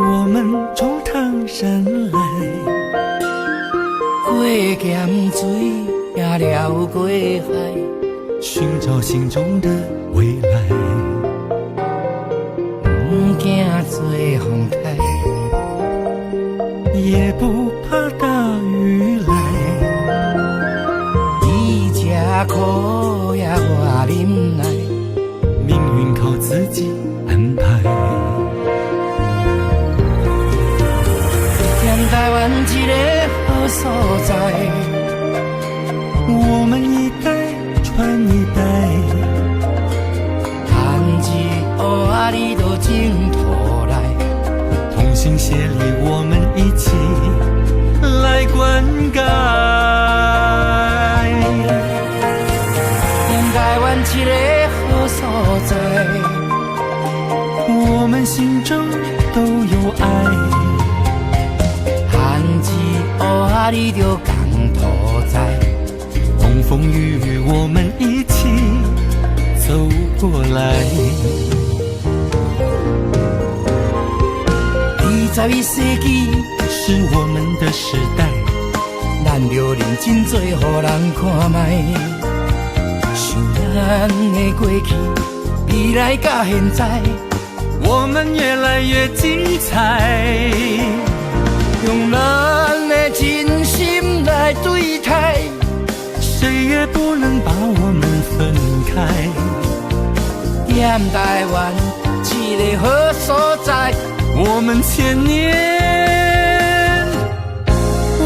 我们冲趟山来，过咸水也了过海，寻找心中的未来。不惊做风台，也不怕大雨来。你吃苦也我忍耐，命运靠自己安排。台湾一个好所在，我们一代传一代，汗日黑仔你都净土来，同心协力我们一起来灌溉。台湾一个好所在，我们心中都有爱。黑仔你就共土在，风风雨雨我们一起走过来。21世纪是我们的时代，咱就认真做予人看卖。想咱的过去，未来甲现在，我们越来越精彩。用咱的真心来对待，谁也不能把我们分开。踮台湾一个好所在，我们千年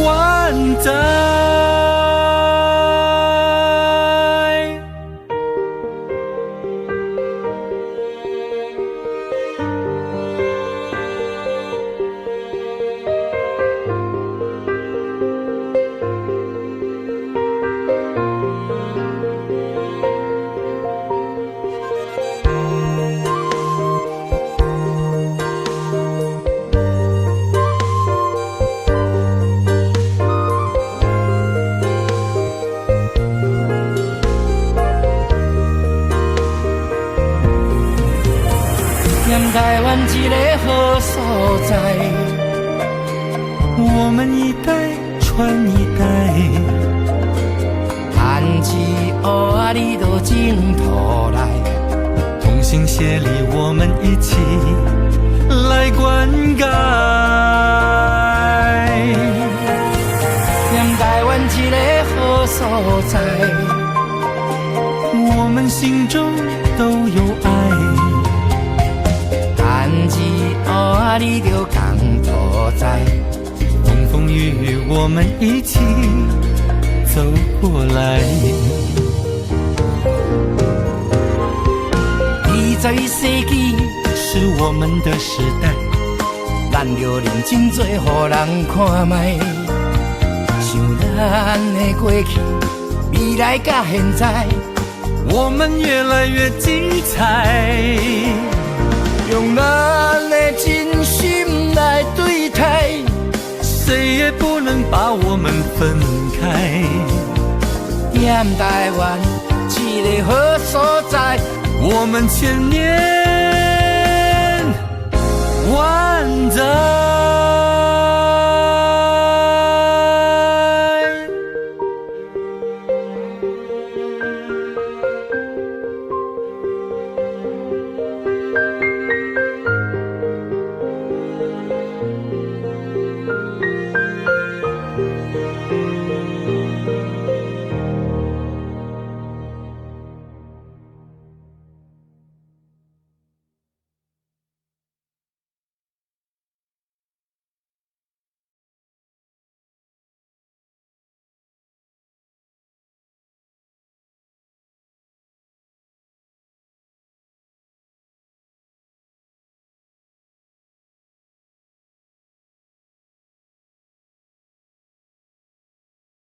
万载。台湾一个好所在，我们一代传一代，汗日黑仔你都净土来，同心协力我们一起来灌溉。台湾一个好所在，我们心中都有爱。汗日黑仔你就共土在，风风雨雨我们一起走过来。21世纪是我们的时代，咱就认真做予人看卖。想咱的过去，未来甲现在，我们越来越精彩。用咱的真心来对待，谁也不能把我们分开。踮台湾一个好所在，我们千年